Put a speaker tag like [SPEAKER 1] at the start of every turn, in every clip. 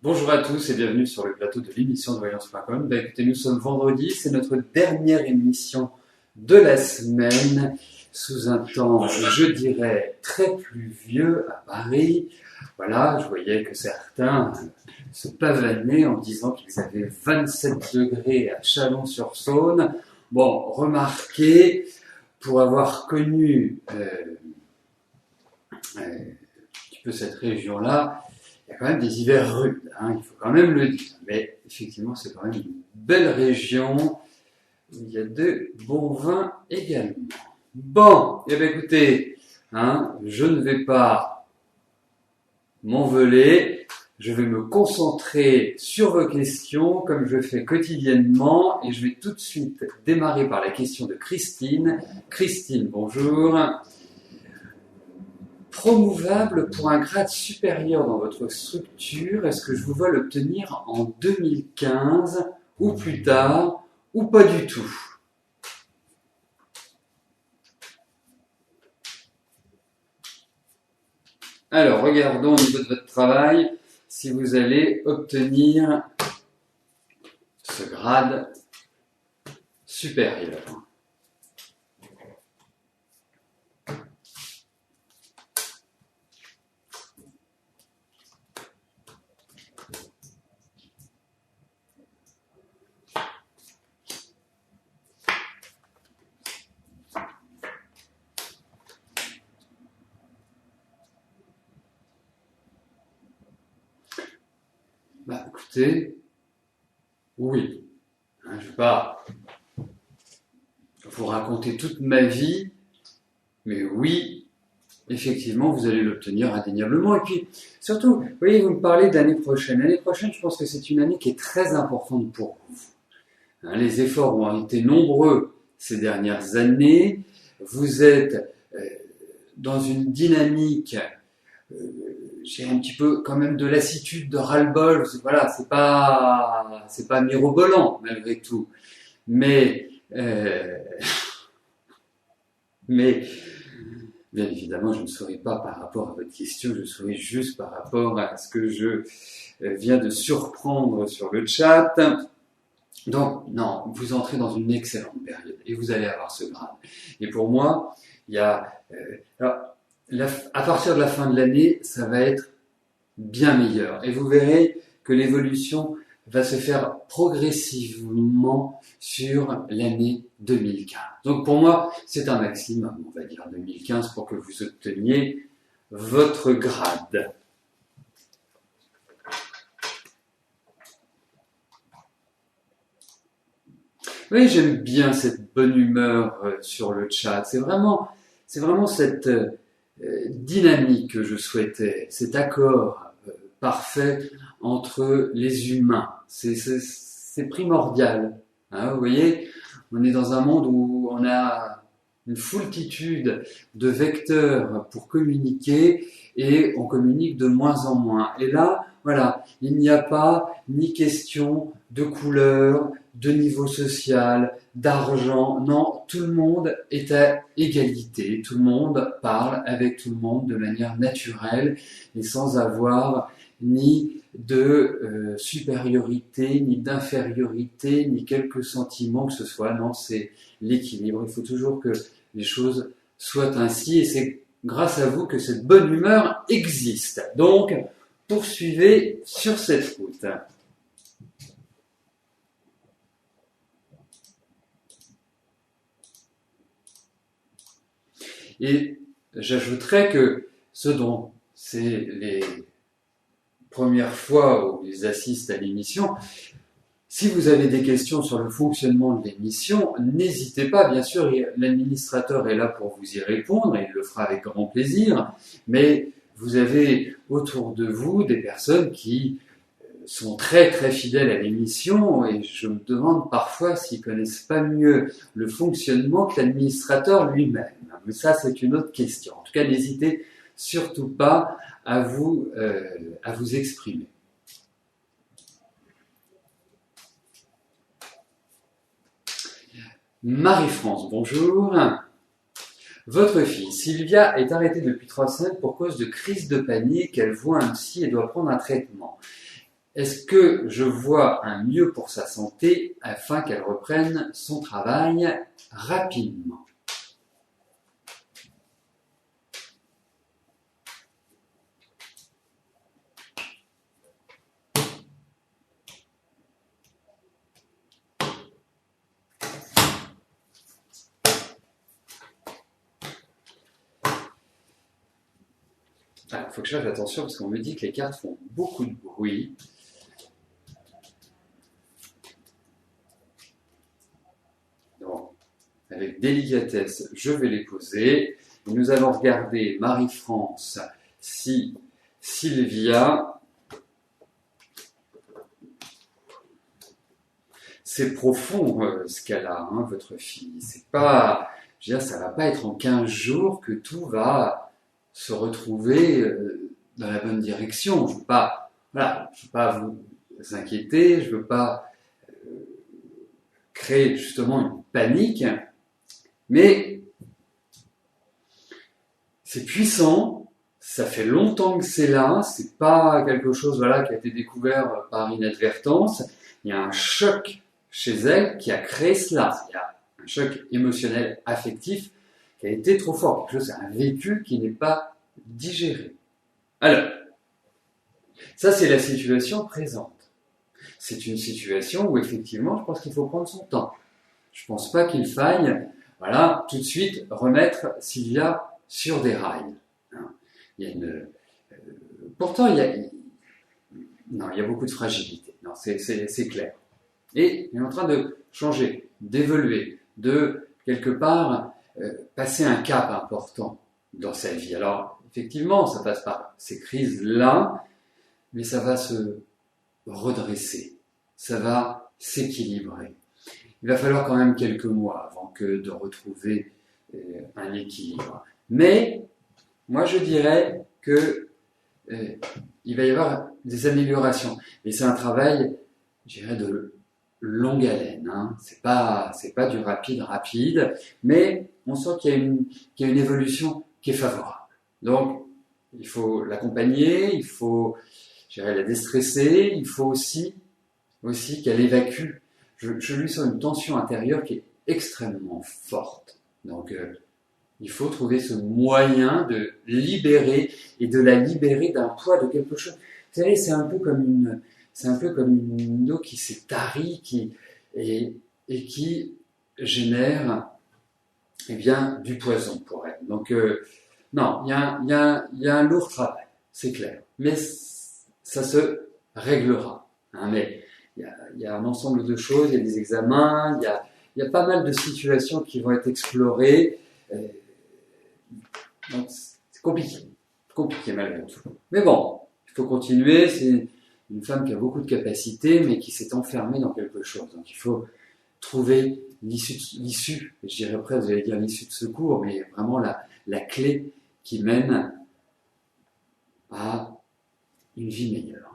[SPEAKER 1] Bonjour à tous et bienvenue sur le plateau de l'émission de voyance.com. Écoutez, nous sommes vendredi, c'est notre dernière émission de la semaine, sous un temps, je dirais, très pluvieux à Paris. Voilà, je voyais que certains se pavanaient en disant qu'ils avaient 27 degrés à Chalon-sur-Saône. Bon, remarquez, pour avoir connu un petit peu cette région-là, il y a quand même des hivers rudes, il faut quand même le dire. Mais effectivement, c'est quand même une belle région. Il y a de bons vins également. Bon, eh bien écoutez, je ne vais pas m'envoler. Je vais me concentrer sur vos questions comme je fais quotidiennement. Et je vais tout de suite démarrer par la question de Christine. Christine, bonjour. Promouvable pour un grade supérieur dans votre structure, est-ce que je vous vois l'obtenir en 2015 ou plus tard ou pas du tout? Alors, regardons au niveau de votre travail si vous allez obtenir ce grade supérieur. Écoutez, oui. Je ne vais pas vous raconter toute ma vie, mais oui, effectivement, vous allez l'obtenir indéniablement. Et puis, surtout, vous voyez, vous me parlez de l'année prochaine. L'année prochaine, je pense que c'est une année qui est très importante pour vous. Les efforts ont été nombreux ces dernières années. Vous êtes dans une dynamique... j'ai un petit peu quand même de lassitude, de ras-le-bol. Voilà, c'est pas mirobolant malgré tout. Mais bien évidemment, je ne souris pas par rapport à votre question, je souris juste par rapport à ce que je viens de surprendre sur le chat. Donc, non, vous entrez dans une excellente période et vous allez avoir ce grade. Et pour moi, il y a... à partir de la fin de l'année, ça va être bien meilleur. Et vous verrez que l'évolution va se faire progressivement sur l'année 2015. Donc pour moi, c'est un maximum, on va dire 2015, pour que vous obteniez votre grade. Oui, j'aime bien cette bonne humeur sur le chat. C'est vraiment cette dynamique que je souhaitais, cet accord parfait entre les humains. C'est primordial. Vous voyez, on est dans un monde où on a une foultitude de vecteurs pour communiquer et on communique de moins en moins. Et là, voilà, il n'y a pas ni question de couleur, de niveau social, d'argent. Non, tout le monde est à égalité. Tout le monde parle avec tout le monde de manière naturelle et sans avoir ni de supériorité, ni d'infériorité, ni quelque sentiment que ce soit. Non, c'est l'équilibre. Il faut toujours que les choses soient ainsi et c'est grâce à vous que cette bonne humeur existe. Donc, poursuivez sur cette route. Et j'ajouterais que ce dont c'est les premières fois où ils assistent à l'émission, si vous avez des questions sur le fonctionnement de l'émission, n'hésitez pas, bien sûr, l'administrateur est là pour vous y répondre et il le fera avec grand plaisir, mais vous avez autour de vous des personnes qui sont très très fidèles à l'émission et je me demande parfois s'ils connaissent pas mieux le fonctionnement que l'administrateur lui-même. Mais ça, c'est une autre question. En tout cas, n'hésitez surtout pas à vous exprimer. Marie-France, bonjour. Votre fille, Sylvia, est arrêtée depuis 3 semaines pour cause de crise de panique. Elle voit un psy et doit prendre un traitement. est-ce que je vois un mieux pour sa santé afin qu'elle reprenne son travail rapidement? Il faut que je fasse attention parce qu'on me dit que les cartes font beaucoup de bruit. Donc, avec délicatesse, je vais les poser. Nous allons regarder Marie-France, si Sylvia. C'est profond ce qu'elle a, hein, votre fille. C'est pas, je veux dire, ça va pas être en 15 jours que tout va se retrouver dans la bonne direction. Je veux pas, voilà, je veux pas vous inquiéter, je veux pas créer justement une panique, mais c'est puissant, ça fait longtemps que c'est là, c'est pas quelque chose voilà, qui a été découvert par inadvertance, il y a un choc chez elle qui a créé cela, il y a un choc émotionnel, affectif qui a été trop fort, quelque chose, un vécu qui n'est pas digéré. Alors, ça c'est la situation présente. C'est une situation où effectivement, je pense qu'il faut prendre son temps. Je pense pas qu'il faille, voilà, tout de suite remettre Sylvia sur des rails. Il y a une, pourtant, il y a beaucoup de fragilité. Non, c'est clair. Et il est en train de changer, d'évoluer, de quelque part passer un cap important dans sa vie. Alors, effectivement, ça passe par ces crises-là, mais ça va se redresser, ça va s'équilibrer. Il va falloir quand même quelques mois avant que de retrouver un équilibre. Mais moi, je dirais que il va y avoir des améliorations. Et c'est un travail, je dirais, de longue haleine. Hein. C'est pas du rapide, mais on sent qu'il y a une évolution qui est favorable. Donc, il faut l'accompagner, il faut, je dirais, la déstresser, il faut aussi qu'elle évacue. Je lui sens une tension intérieure qui est extrêmement forte. Donc, il faut trouver ce moyen de libérer et de la libérer d'un poids de quelque chose. Vous savez, c'est un peu comme une eau qui s'est tarie, et qui génère, eh bien, du poison pour elle. Donc, non, il y a un lourd travail, c'est clair. Mais ça se réglera. Hein, mais il y a un ensemble de choses, il y a des examens, il y a pas mal de situations qui vont être explorées. Donc, c'est compliqué malgré tout. Mais bon, il faut continuer. C'est une femme qui a beaucoup de capacités, mais qui s'est enfermée dans quelque chose. Donc, il faut trouver l'issue. Je dirais presque, vous allez dire l'issue de secours, mais vraiment la clé qui mène à une vie meilleure.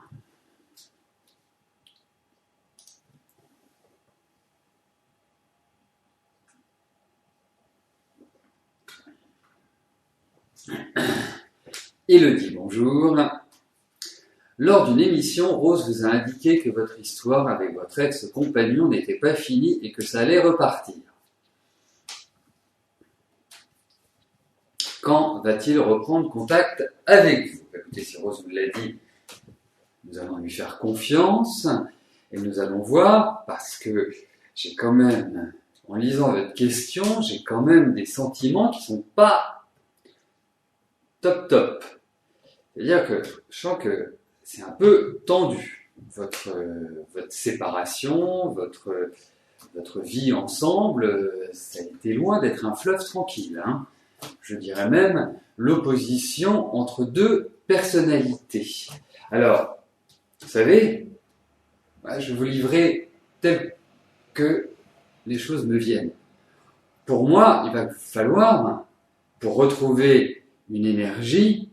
[SPEAKER 1] Élodie, bonjour. Lors d'une émission, Rose vous a indiqué que votre histoire avec votre ex-compagnon n'était pas finie et que ça allait repartir. Quand va-t-il reprendre contact avec vous? Écoutez, si Rose vous l'a dit, nous allons lui faire confiance et nous allons voir, parce que j'ai quand même, en lisant votre question, j'ai quand même des sentiments qui sont pas top. C'est-à-dire que je sens que c'est un peu tendu, votre séparation, votre vie ensemble, ça a été loin d'être un fleuve tranquille. Hein. Je dirais même l'opposition entre deux personnalités. Alors, vous savez, je vais vous livrer tel que les choses me viennent. Pour moi, il va falloir, pour retrouver une énergie,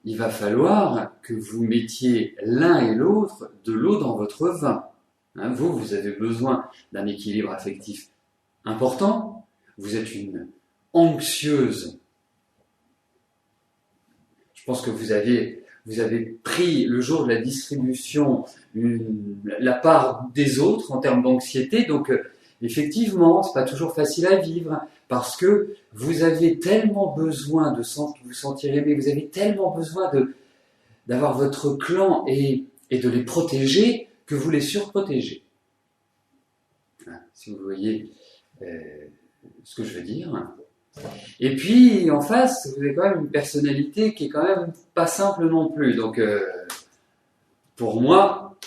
[SPEAKER 1] il va falloir que vous mettiez l'un et l'autre de l'eau dans votre vin. Hein, vous avez besoin d'un équilibre affectif important. Vous êtes une anxieuse. Je pense que vous vous avez pris le jour de la distribution la part des autres en termes d'anxiété. Donc, effectivement, c'est pas toujours facile à vivre parce que vous avez tellement besoin de vous sentir aimé, vous avez tellement besoin d'avoir votre clan et de les protéger que vous les surprotégez. Hein, si vous voyez ce que je veux dire. Et puis, en face, vous avez quand même une personnalité qui est quand même pas simple non plus. Donc, pour moi,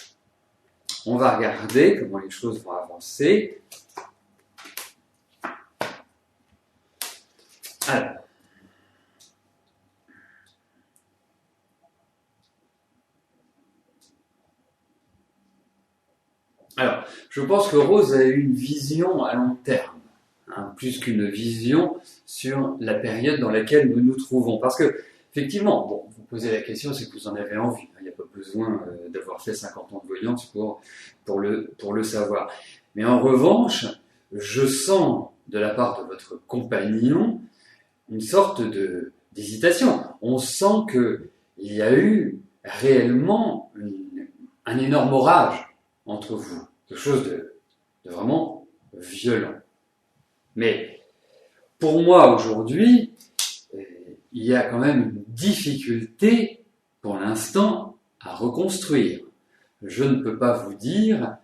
[SPEAKER 1] on va regarder comment les choses vont avancer. Alors, je pense que Rose a eu une vision à long terme, hein, plus qu'une vision sur la période dans laquelle nous nous trouvons. Parce que, effectivement, bon, vous posez la question, c'est que vous en avez envie. Il n'y a pas besoin d'avoir fait 50 ans de voyance pour le savoir. Mais en revanche, je sens de la part de votre compagnon une sorte d'hésitation. On sent qu'il y a eu réellement un énorme orage entre vous, quelque chose de vraiment violent. Mais pour moi aujourd'hui, il y a quand même une difficulté pour l'instant à reconstruire. Je ne peux pas vous dire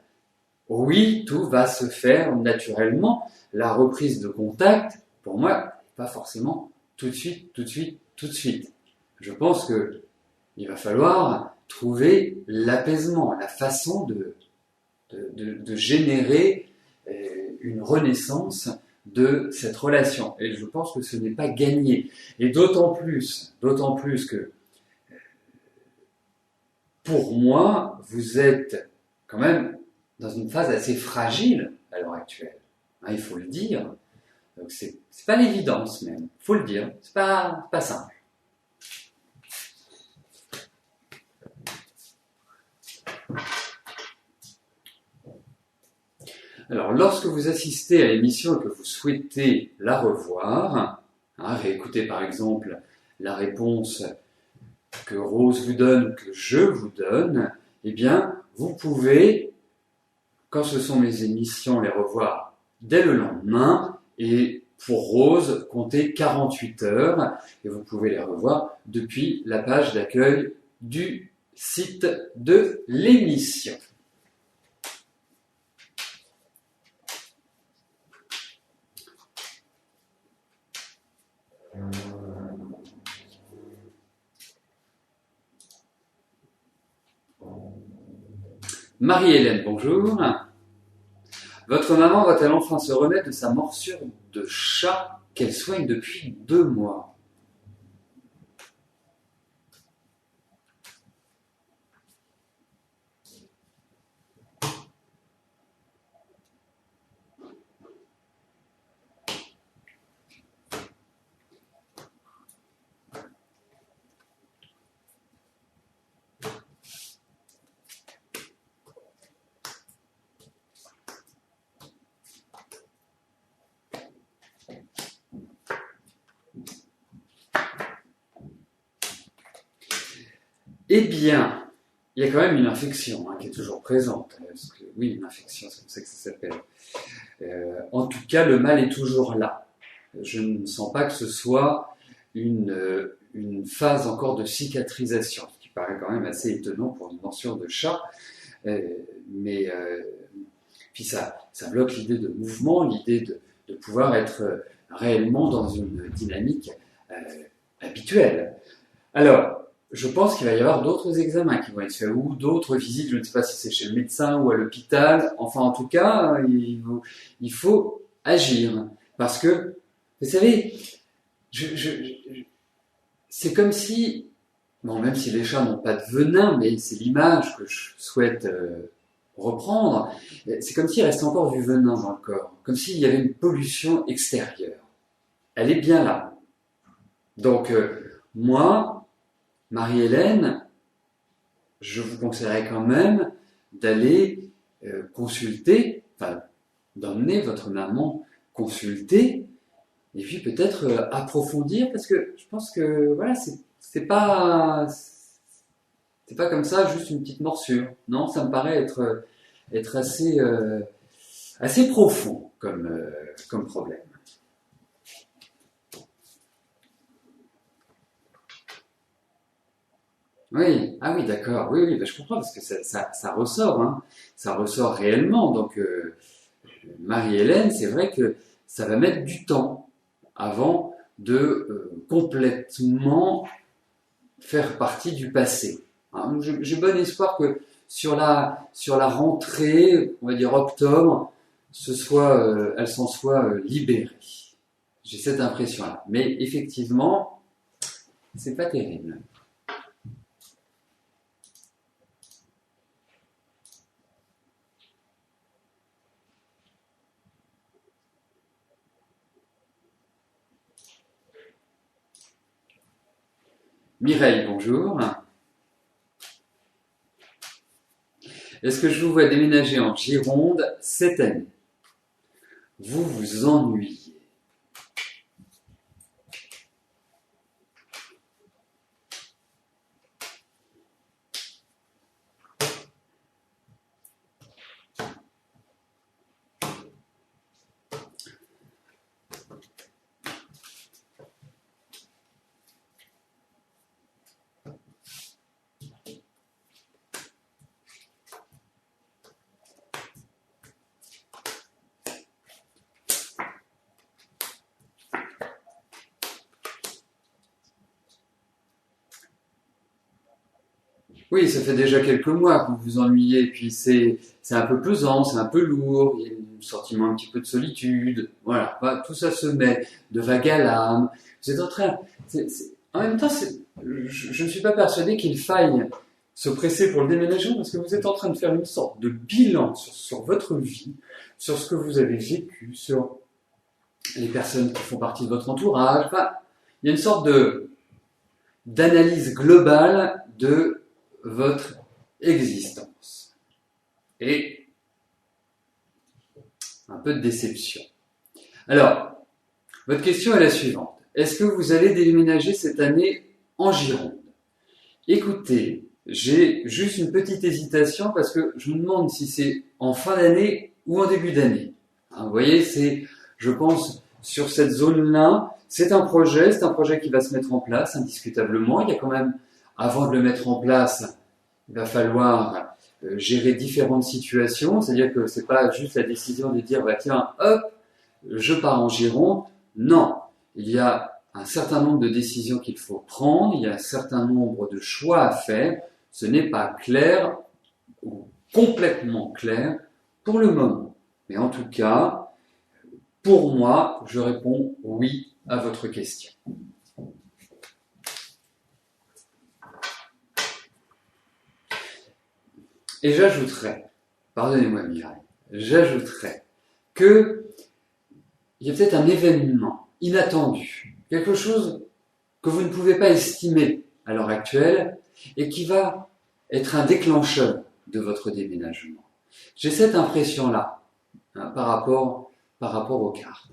[SPEAKER 1] oui, tout va se faire naturellement. La reprise de contact, pour moi, pas forcément tout de suite, tout de suite, tout de suite. Je pense qu'il va falloir trouver l'apaisement, la façon de générer une renaissance de cette relation. Et je pense que ce n'est pas gagné. Et d'autant plus que pour moi, vous êtes quand même dans une phase assez fragile à l'heure actuelle. Hein, il faut le dire. Donc c'est pas l'évidence même. Il faut le dire. C'est pas simple. Alors, lorsque vous assistez à l'émission et que vous souhaitez la revoir, hein, réécoutez par exemple la réponse que Rose vous donne, que je vous donne, eh bien, vous pouvez, quand ce sont mes émissions, les revoir dès le lendemain et pour Rose, comptez 48 heures et vous pouvez les revoir depuis la page d'accueil du site de l'émission. Marie-Hélène, bonjour. Votre maman va-t-elle enfin se remettre de sa morsure de chat qu'elle soigne depuis 2 mois? Eh bien, il y a quand même une infection qui est toujours présente. Parce que, oui, une infection, c'est comme ça que ça s'appelle. En tout cas, le mal est toujours là. Je ne sens pas que ce soit une phase encore de cicatrisation, ce qui paraît quand même assez étonnant pour une morsure de chat. Mais puis ça bloque l'idée de mouvement, l'idée de pouvoir être réellement dans une dynamique habituelle. Alors, je pense qu'il va y avoir d'autres examens qui vont être faits ou d'autres visites, je ne sais pas si c'est chez le médecin ou à l'hôpital. Enfin, en tout cas, il faut agir. Parce que, vous savez, c'est comme si, bon, même si les chats n'ont pas de venin, mais c'est l'image que je souhaite reprendre, c'est comme s'il restait encore du venin dans le corps, comme s'il y avait une pollution extérieure. Elle est bien là. Donc, moi, Marie-Hélène, je vous conseillerais quand même d'aller consulter, enfin, d'emmener votre maman consulter, et puis peut-être approfondir, parce que je pense que, voilà, c'est pas C'est pas comme ça, juste une petite morsure. Non, ça me paraît être assez profond comme problème. Oui, ah oui, d'accord, oui, oui, ben, je comprends parce que ça ressort, hein. Ça ressort réellement. Donc, Marie-Hélène, c'est vrai que ça va mettre du temps avant de complètement faire partie du passé. Hein, j'ai bon espoir que sur la rentrée, on va dire octobre, elle s'en soit libérée. J'ai cette impression-là. Mais effectivement, c'est pas terrible. Mireille, bonjour. Est-ce que je vous vois déménager en Gironde cette année? Vous vous ennuyez. Oui, ça fait déjà quelques mois que vous vous ennuyez, et puis c'est un peu pesant, c'est un peu lourd, il y a un sentiment un petit peu de solitude, voilà, bah, tout ça se met de vague à l'âme. Vous êtes en train, en même temps, je ne suis pas persuadé qu'il faille se presser pour le déménagement, parce que vous êtes en train de faire une sorte de bilan sur votre vie, sur ce que vous avez vécu, sur les personnes qui font partie de votre entourage. Enfin, il y a une sorte d'analyse globale de votre existence. Et un peu de déception. Alors, votre question est la suivante. Est-ce que vous allez déménager cette année en Gironde? Écoutez, j'ai juste une petite hésitation parce que je me demande si c'est en fin d'année ou en début d'année. Hein, vous voyez, je pense, sur cette zone-là, c'est un projet qui va se mettre en place, indiscutablement. Il y a quand même, avant de le mettre en place, il va falloir gérer différentes situations, c'est-à-dire que c'est pas juste la décision de dire, bah tiens, hop, je pars en Gironde. Non, il y a un certain nombre de décisions qu'il faut prendre, il y a un certain nombre de choix à faire. Ce n'est pas clair ou complètement clair pour le moment. Mais en tout cas, pour moi, je réponds oui à votre question. Et j'ajouterais, pardonnez-moi Mireille, j'ajouterais que il y a peut-être un événement inattendu, quelque chose que vous ne pouvez pas estimer à l'heure actuelle et qui va être un déclencheur de votre déménagement. J'ai cette impression-là, hein, par rapport aux cartes.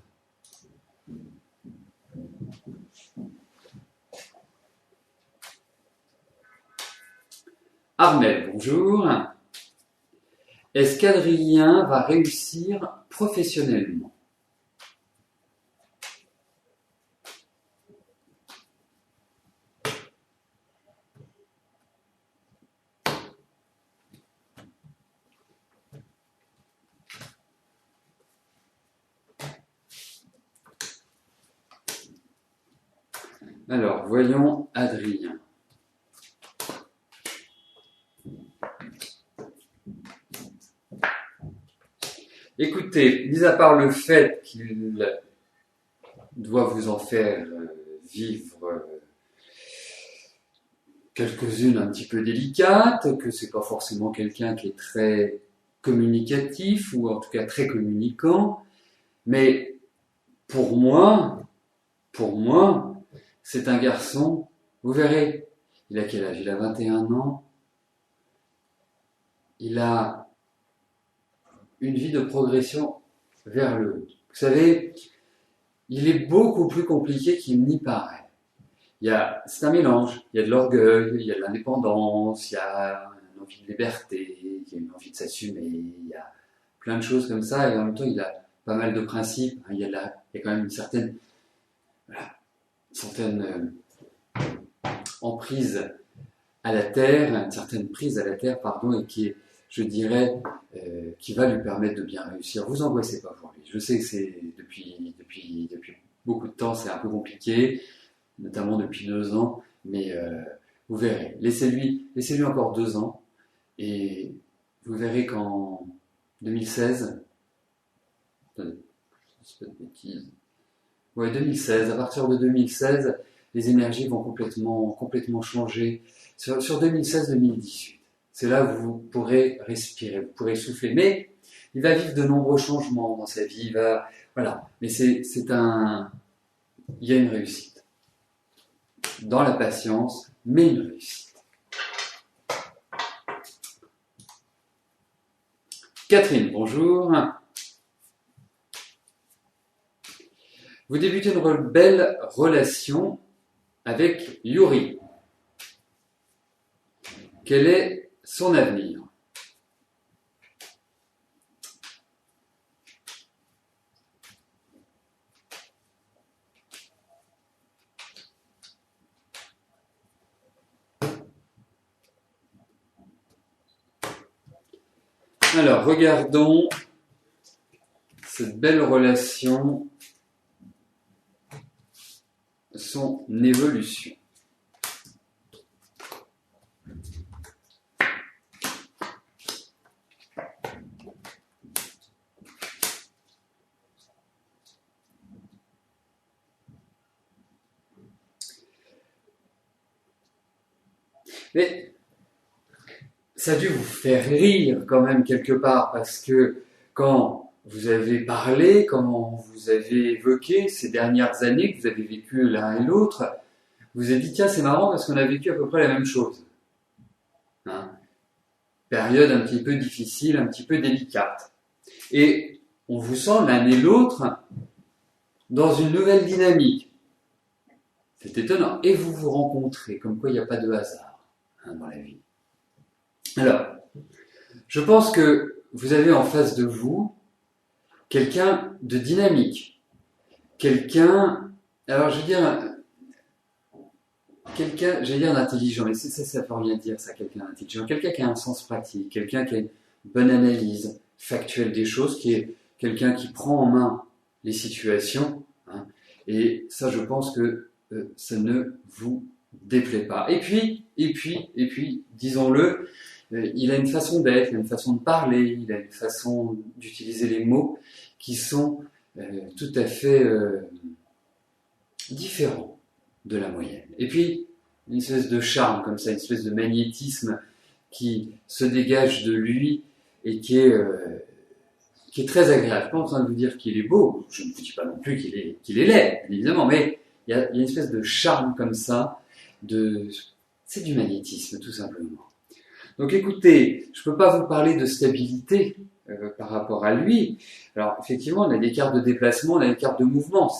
[SPEAKER 1] Armel, bonjour. Est-ce qu'Adrien va réussir professionnellement? Alors, voyons Adrien. Écoutez, mis à part le fait qu'il doit vous en faire vivre quelques-unes un petit peu délicates, que c'est pas forcément quelqu'un qui est très communicatif ou en tout cas très communicant, mais pour moi, c'est un garçon, vous verrez, il a quel âge? Il a 21 ans, il a une vie de progression vers le haut. Vous savez, il est beaucoup plus compliqué qu'il n'y paraît. c'est un mélange. Il y a de l'orgueil, il y a de l'indépendance, il y a une envie de liberté, il y a une envie de s'assumer, il y a plein de choses comme ça, et en même temps, il a pas mal de principes. Hein. Il y a quand même une certaine, voilà, emprise à la terre, une certaine prise à la terre, pardon, et qui est, je dirais, qui va lui permettre de bien réussir. Vous angoissez pas pour lui. Je sais que c'est depuis beaucoup de temps, c'est un peu compliqué, notamment depuis 2 ans, mais vous verrez. Laissez-lui encore 2 ans, et vous verrez qu'en 2016, attendez, je ne dis pas de bêtises, ouais, 2016, à partir de 2016, les énergies vont complètement changer. Sur 2016-2018, c'est là où vous pourrez respirer, vous pourrez souffler. Mais il va vivre de nombreux changements dans sa vie. Voilà. Mais il y a une réussite. Dans la patience, mais une réussite. Catherine, bonjour. Vous débutez une belle relation avec Yuri. Quel est son avenir? Alors, regardons cette belle relation, son évolution. Mais ça a dû vous faire rire quand même quelque part, parce que quand vous avez parlé, quand vous avez évoqué ces dernières années que vous avez vécues l'un et l'autre, vous vous êtes dit, tiens, c'est marrant parce qu'on a vécu à peu près la même chose. Hein, période un petit peu difficile, un petit peu délicate. Et on vous sent l'un et l'autre dans une nouvelle dynamique. C'est étonnant. Et vous vous rencontrez, comme quoi il n'y a pas de hasard dans la vie. Alors, je pense que vous avez en face de vous quelqu'un de dynamique, quelqu'un, alors je veux dire, j'allais dire d'intelligent, mais ça ne veut rien dire ça, quelqu'un d'intelligent, quelqu'un qui a un sens pratique, quelqu'un qui a une bonne analyse factuelle des choses, qui est quelqu'un qui prend en main les situations, hein, et ça je pense que ça ne vous déplaît pas. Et puis, disons-le, il a une façon d'être, il a une façon de parler, il a une façon d'utiliser les mots qui sont tout à fait différents de la moyenne. Et puis, une espèce de charme comme ça, une espèce de magnétisme qui se dégage de lui et qui est très agréable. Je suis pas en train de vous dire qu'il est beau, je ne vous dis pas non plus qu'il est laid, évidemment, mais il y a une espèce de charme comme ça, c'est du magnétisme tout simplement. Donc écoutez, je ne peux pas vous parler de stabilité par rapport à lui. Alors effectivement, on a des cartes de déplacement, on a des cartes de mouvement.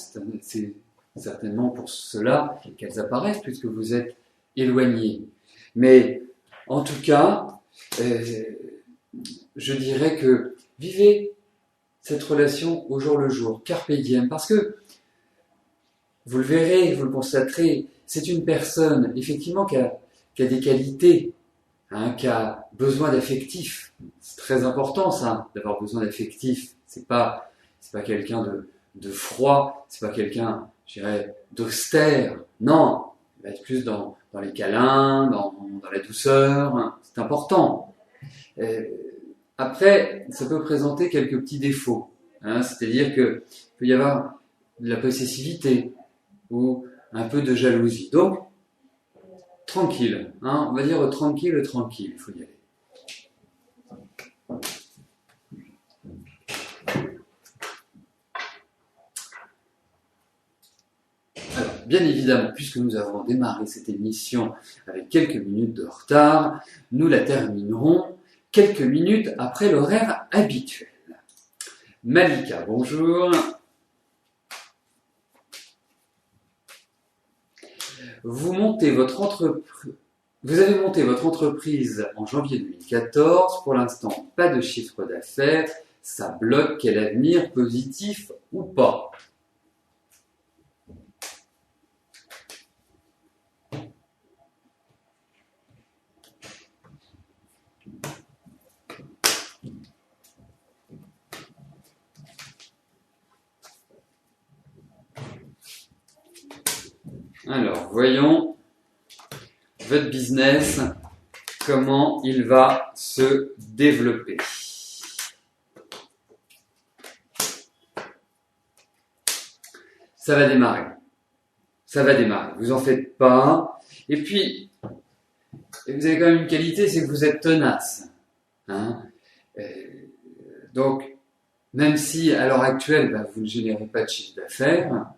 [SPEAKER 1] C'est certainement pour cela qu'elles apparaissent, puisque vous êtes éloignés. Mais en tout cas, je dirais que vivez cette relation au jour le jour, carpe diem, parce que vous le verrez, vous le constaterez, c'est une personne effectivement qui a des qualités, hein, qui a besoin d'affectif. C'est très important ça, d'avoir besoin d'affectif. C'est pas quelqu'un de froid, c'est pas quelqu'un, je dirais, d'austère. Non, il va être plus dans les câlins, dans la douceur. Hein. C'est important. Après, ça peut présenter quelques petits défauts. Hein, c'est-à-dire que peut y avoir de la possessivité ou un peu de jalousie. Donc, tranquille, hein, on va dire tranquille, il faut y aller. Alors, bien évidemment, puisque nous avons démarré cette émission avec quelques minutes de retard, nous la terminerons quelques minutes après l'horaire habituel. Malika, bonjour. Vous avez monté votre entreprise en janvier 2014. Pour l'instant, pas de chiffre d'affaires. Ça bloque. Quel avenir, positif ou pas? Alors, voyons votre business, comment il va se développer. Ça va démarrer. Ça va démarrer. Vous en faites pas. Et puis, vous avez quand même une qualité, c'est que vous êtes tenace. Hein. Donc, même si à l'heure actuelle, vous ne générez pas de chiffre d'affaires,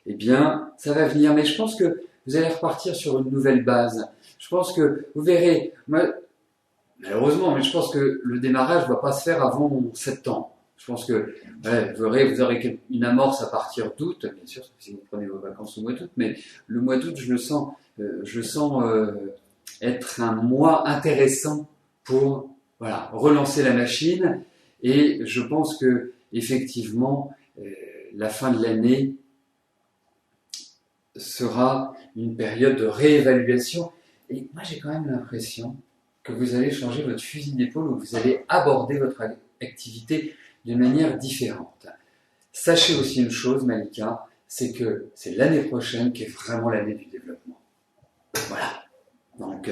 [SPEAKER 1] eh bien, ça va venir. Mais je pense que vous allez repartir sur une nouvelle base. Je pense que vous verrez, moi, malheureusement, mais je pense que le démarrage ne va pas se faire avant septembre. Je pense que vous aurez une amorce à partir d'août, bien sûr, si vous prenez vos vacances au mois d'août, mais le mois d'août, je sens être un mois intéressant pour relancer la machine. Et je pense que effectivement, la fin de l'année sera une période de réévaluation. Et moi, j'ai quand même l'impression que vous allez changer votre fusil d'épaule, ou vous allez aborder votre activité d'une manière différente. Sachez aussi une chose, Malika, c'est que c'est l'année prochaine qui est vraiment l'année du développement. Voilà. Donc,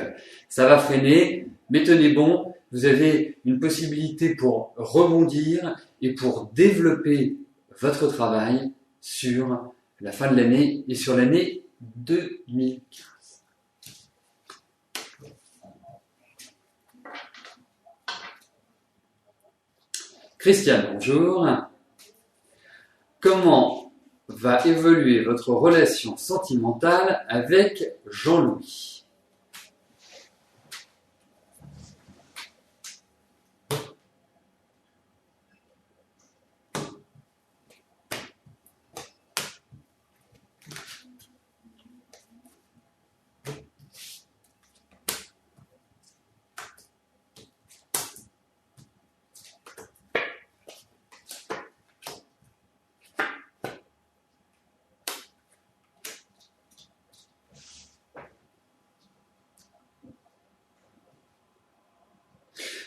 [SPEAKER 1] ça va freiner, mais tenez bon, vous avez une possibilité pour rebondir et pour développer votre travail sur la fin de l'année et sur l'année 2015. Christiane, bonjour. Comment va évoluer votre relation sentimentale avec Jean-Louis ?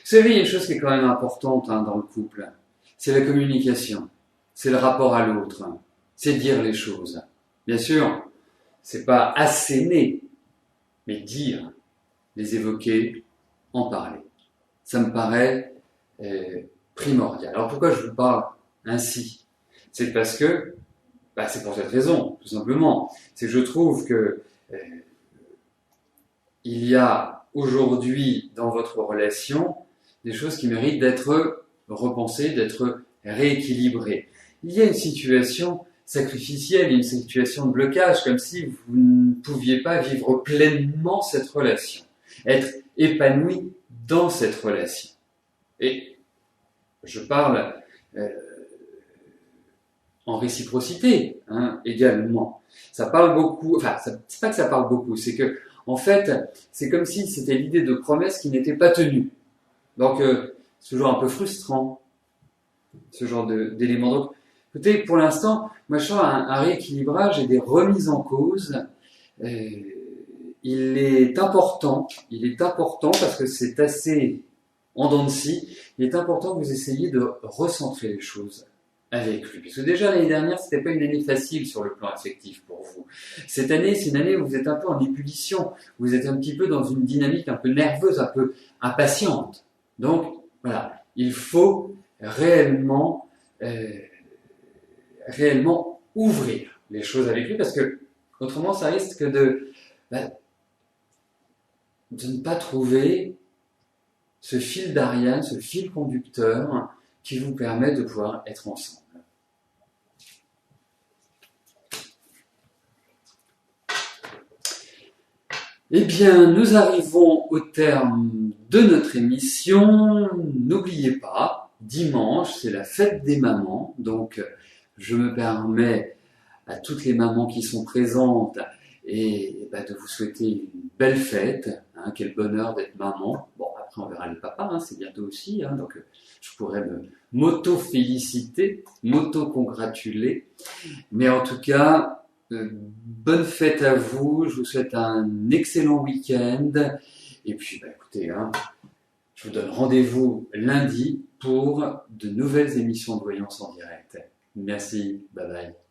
[SPEAKER 1] Vous savez, il y a une chose qui est quand même importante dans le couple, c'est la communication, c'est le rapport à l'autre, c'est dire les choses. Bien sûr, c'est pas asséner, mais dire, les évoquer, en parler. Ça me paraît primordial. Alors pourquoi je vous parle ainsi ? C'est parce que, c'est pour cette raison, tout simplement. C'est que je trouve que il y a aujourd'hui dans votre relation des choses qui méritent d'être repensées, d'être rééquilibrées. Il y a une situation sacrificielle, une situation de blocage, comme si vous ne pouviez pas vivre pleinement cette relation, être épanoui dans cette relation. Et je parle en réciprocité également. Ça parle beaucoup, c'est pas que ça parle beaucoup, c'est que en fait, c'est comme si c'était l'idée de promesse qui n'était pas tenue. Donc, c'est toujours un peu frustrant, ce genre d'éléments. Donc, écoutez, pour l'instant, moi je sens un rééquilibrage et des remises en cause. Il est important parce que c'est assez en dents de scie, il est important que vous essayiez de recentrer les choses avec lui. Parce que déjà l'année dernière, c'était pas une année facile sur le plan affectif pour vous. Cette année, c'est une année où vous êtes un peu en ébullition, vous êtes un petit peu dans une dynamique un peu nerveuse, un peu impatiente. Donc, voilà, il faut réellement ouvrir les choses avec lui, parce que autrement, ça risque de ne pas trouver ce fil d'Ariane, ce fil conducteur qui vous permet de pouvoir être ensemble. Eh bien, nous arrivons au terme de notre émission. N'oubliez pas, dimanche, c'est la fête des mamans. Donc, je me permets à toutes les mamans qui sont présentes et de vous souhaiter une belle fête. Quel bonheur d'être maman. Bon, après on verra les papas, c'est bientôt aussi, donc je pourrais m'auto-féliciter, m'auto-congratuler. Mais en tout cas, bonne fête à vous, je vous souhaite un excellent week-end. Et puis, écoutez, je vous donne rendez-vous lundi pour de nouvelles émissions de Voyance en direct. Merci, bye bye.